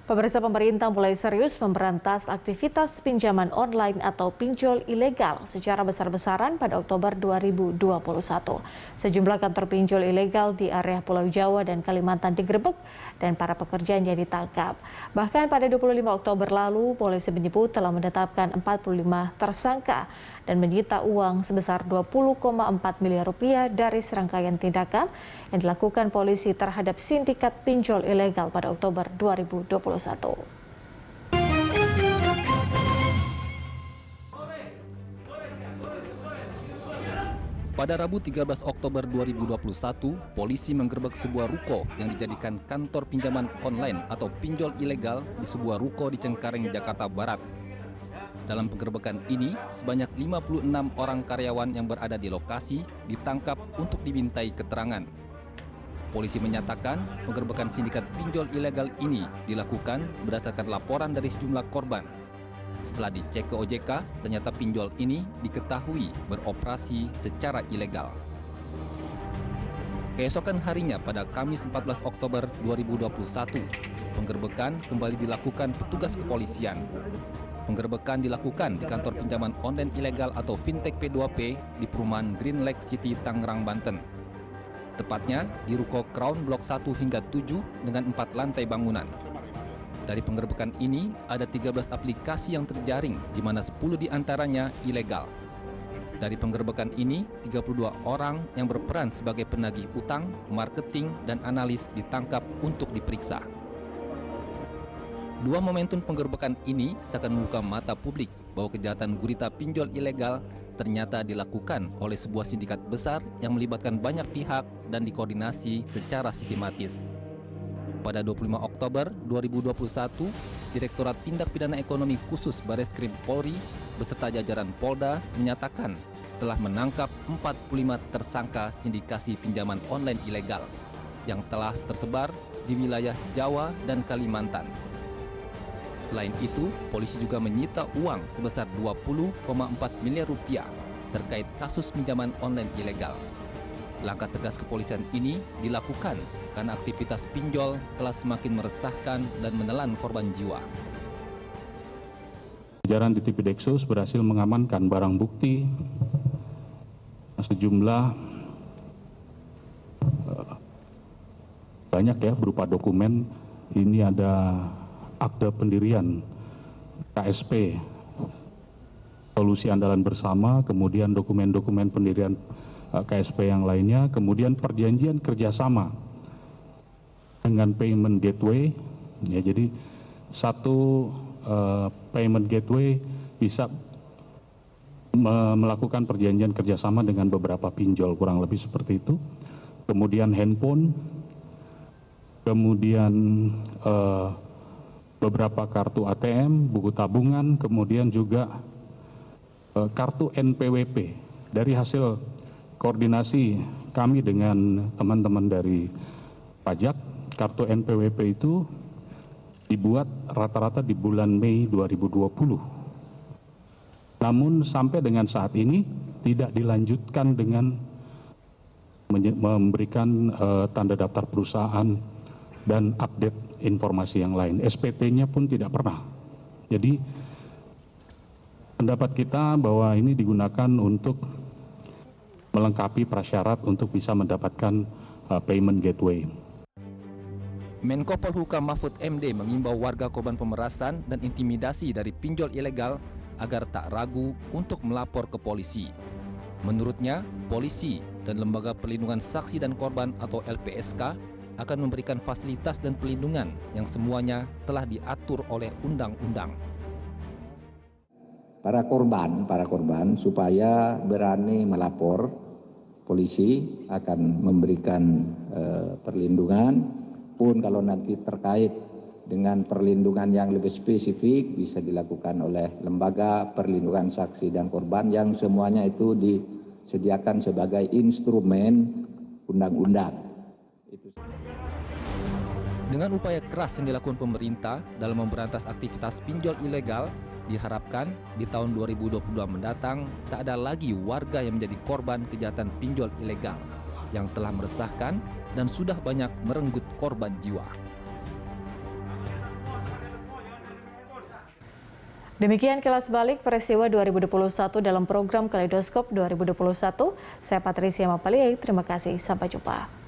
Pemerintah mulai serius memberantas aktivitas pinjaman online atau pinjol ilegal secara besar-besaran pada Oktober 2021. Sejumlah kantor pinjol ilegal di area Pulau Jawa dan Kalimantan digerebek dan para pekerjanya ditangkap. Bahkan pada 25 Oktober lalu, polisi menyebut telah menetapkan 45 tersangka dan menyita uang sebesar 20,4 miliar rupiah dari serangkaian tindakan yang dilakukan polisi terhadap sindikat pinjol ilegal pada Oktober 2021. Pada Rabu 13 Oktober 2021, polisi menggerebek sebuah ruko yang dijadikan kantor pinjaman online atau pinjol ilegal di sebuah ruko di Cengkareng, Jakarta Barat. Dalam penggerebekan ini, sebanyak 56 orang karyawan yang berada di lokasi ditangkap untuk dimintai keterangan. Polisi menyatakan penggerebekan sindikat pinjol ilegal ini dilakukan berdasarkan laporan dari sejumlah korban. Setelah dicek ke OJK, ternyata pinjol ini diketahui beroperasi secara ilegal. Keesokan harinya pada Kamis 14 Oktober 2021, penggerebekan kembali dilakukan petugas kepolisian. Penggerebekan dilakukan di kantor pinjaman online ilegal atau Fintech P2P di perumahan Green Lake City, Tangerang, Banten. Tepatnya di ruko Crown Blok 1 hingga 7 dengan 4 lantai bangunan. Dari penggerebekan ini, ada 13 aplikasi yang terjaring, di mana 10 diantaranya ilegal. Dari penggerebekan ini, 32 orang yang berperan sebagai penagih utang, marketing, dan analis ditangkap untuk diperiksa. Dua momentum penggerebekan ini seakan membuka mata publik bahwa kejahatan gurita pinjol ilegal ternyata dilakukan oleh sebuah sindikat besar yang melibatkan banyak pihak dan dikoordinasi secara sistematis. Pada 25 Oktober 2021, Direktorat Tindak Pidana Ekonomi Khusus Bareskrim Polri beserta jajaran Polda menyatakan telah menangkap 45 tersangka sindikasi pinjaman online ilegal yang telah tersebar di wilayah Jawa dan Kalimantan. Selain itu, polisi juga menyita uang sebesar 20,4 miliar rupiah terkait kasus pinjaman online ilegal. Langkah tegas kepolisian ini dilakukan karena aktivitas pinjol telah semakin meresahkan dan menelan korban jiwa. Jajaran di Tipideksus berhasil mengamankan barang bukti sejumlah banyak ya berupa dokumen. Ini ada akte pendirian KSP Solusi Andalan Bersama, kemudian dokumen-dokumen pendirian KSP yang lainnya, kemudian perjanjian kerjasama dengan payment gateway. Ya, jadi satu payment gateway bisa melakukan perjanjian kerjasama dengan beberapa pinjol, kurang lebih seperti itu. Kemudian handphone, kemudian beberapa kartu ATM, buku tabungan, kemudian juga kartu NPWP. Dari hasil koordinasi kami dengan teman-teman dari pajak, kartu NPWP itu dibuat rata-rata di bulan Mei 2020. Namun sampai dengan saat ini tidak dilanjutkan dengan memberikan tanda daftar perusahaan dan update informasi yang lain. SPT-nya pun tidak pernah. Jadi pendapat kita bahwa ini digunakan untuk melengkapi prasyarat untuk bisa mendapatkan payment gateway. Menko Polhukam Mahfud MD mengimbau warga korban pemerasan dan intimidasi dari pinjol ilegal agar tak ragu untuk melapor ke polisi. Menurutnya, polisi dan Lembaga Perlindungan Saksi dan Korban atau LPSK akan memberikan fasilitas dan perlindungan yang semuanya telah diatur oleh undang-undang. Para korban supaya berani melapor, polisi akan memberikan perlindungan. Pun kalau nanti terkait dengan perlindungan yang lebih spesifik bisa dilakukan oleh Lembaga Perlindungan Saksi dan Korban yang semuanya itu disediakan sebagai instrumen undang-undang. Dengan upaya keras yang dilakukan pemerintah dalam memberantas aktivitas pinjol ilegal, diharapkan di tahun 2022 mendatang tak ada lagi warga yang menjadi korban kejahatan pinjol ilegal yang telah meresahkan dan sudah banyak merenggut korban jiwa. Demikian kilas balik peristiwa 2021 dalam program Kaleidoskop 2021. Saya Patricia Mapaliai, terima kasih. Sampai jumpa.